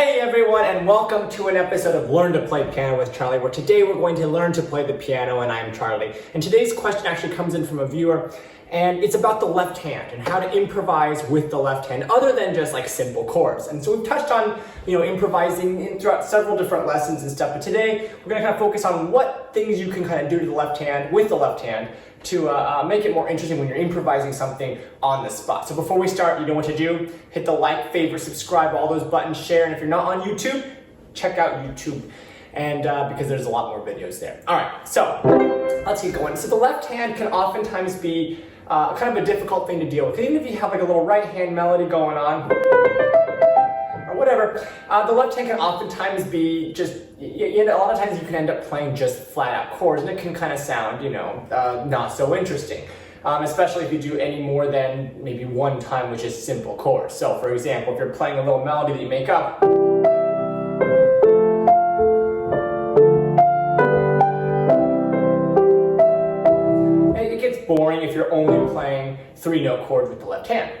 Hey everyone, and welcome to an episode of Learn to Play Piano with Charlie, where today we're going to learn to play the piano, and I'm Charlie. And today's question actually comes in from a viewer, and it's about the left hand and how to improvise with the left hand other than just like simple chords. And so we've touched on, improvising throughout several different lessons and stuff, but today we're going to kind of focus on what things you can kind of do to the left hand with the left hand to make it more interesting when you're improvising something on the spot. So before we start, you know what to do. Hit the like, favorite, subscribe, all those buttons, share, and if you're not on YouTube, check out YouTube, and because there's a lot more videos there. All right, so let's get going. So the left hand can oftentimes be kind of a difficult thing to deal with. Even if you have like a little right hand melody going on, or whatever, the left hand can oftentimes be just, a lot of times you can end up playing just flat out chords, and it can kind of sound, not so interesting. Especially if you do any more than maybe one time, which is simple chords. So for example, if you're playing a little melody that you make up, it gets boring if you're only playing 3-note chords with the left hand.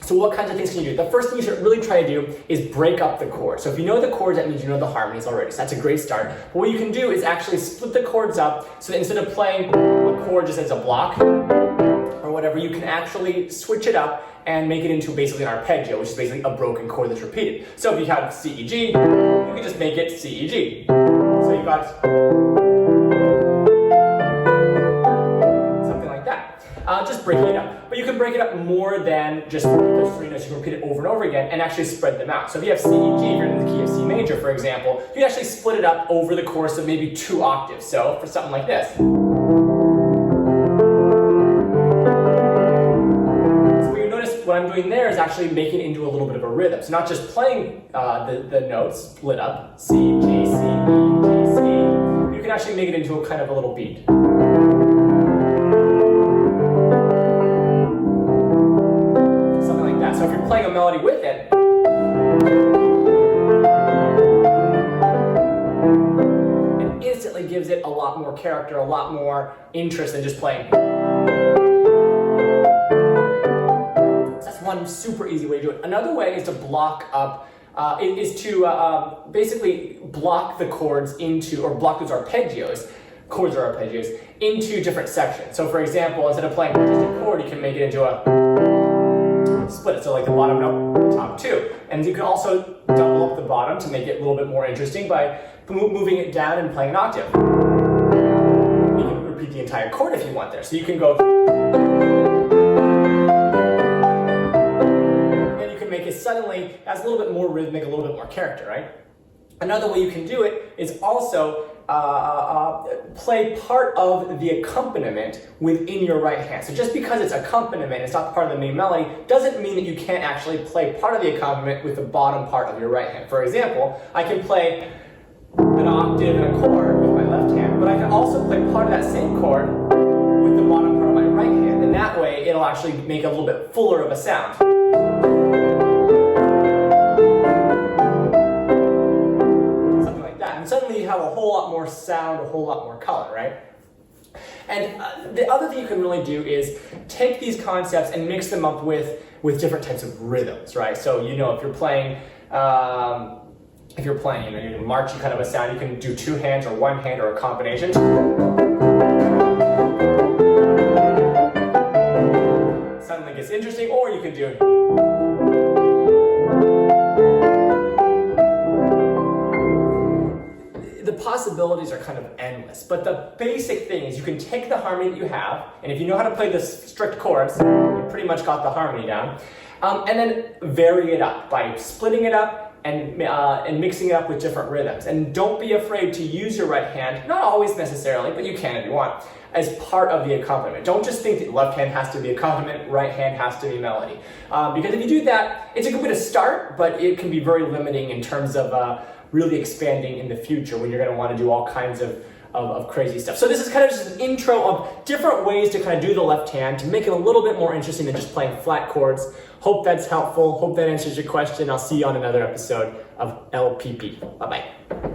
So what kinds of things can you do? The first thing you should really try to do is break up the chords. So if you know the chords, that means you know the harmonies already. So that's a great start. But what you can do is actually split the chords up so that instead of playing a chord just as a block or whatever, you can actually switch it up and make it into basically an arpeggio, which is basically a broken chord that's repeated. So if you have C, E, G, you can just make it C, E, G. So you've got something like that. Just breaking it up. But you can break it up more than just those 3 notes. You can repeat it over and over again and actually spread them out. So if you have C, E, G, if you're in the key of C major, for example, you can actually split it up over the course of maybe 2 octaves. So for something like this. So what you notice what I'm doing there is actually making it into a little bit of a rhythm. So not just playing the notes split up, C, G, C, E, G, C. You can actually make it into a kind of a little beat. So if you're playing a melody with it, it instantly gives it a lot more character, a lot more interest than just playing. So that's one super easy way to do it. Another way is to block up, basically block the chords into, or block those arpeggios, chords or arpeggios, into different sections. So for example, instead of playing just a chord, you can make it into a split it, so like the bottom note, top 2. And you can also double up the bottom to make it a little bit more interesting by moving it down and playing an octave. You can repeat the entire chord if you want there. So you can go, and you can make it suddenly as a little bit more rhythmic, a little bit more character, right? Another way you can do it is also play part of the accompaniment within your right hand. So just because it's accompaniment, it's not part of the main melody, doesn't mean that you can't actually play part of the accompaniment with the bottom part of your right hand. For example, I can play an octave and a chord with my left hand, but I can also play part of that same chord with the bottom part of my right hand, and that way it'll actually make a little bit fuller of a sound. Suddenly you have a whole lot more sound, a whole lot more color, right? And the other thing you can really do is take these concepts and mix them up with different types of rhythms, right? So if you're playing, you're marching kind of a sound, you can do 2 hands or 1 hand or a combination. Suddenly gets interesting, or you can do. The possibilities are kind of endless, but the basic thing is you can take the harmony that you have, and if you know how to play the strict chords, you pretty much got the harmony down, and then vary it up by splitting it up and mixing it up with different rhythms. And don't be afraid to use your right hand, not always necessarily, but you can if you want, as part of the accompaniment. Don't just think that left hand has to be accompaniment, right hand has to be melody. Because if you do that, it's a good way to start, but it can be very limiting in terms of really expanding in the future when you're going to want to do all kinds of crazy stuff. So this is kind of just an intro of different ways to kind of do the left hand to make it a little bit more interesting than just playing flat chords. Hope that's helpful. Hope that answers your question. I'll see you on another episode of LPP. Bye-bye.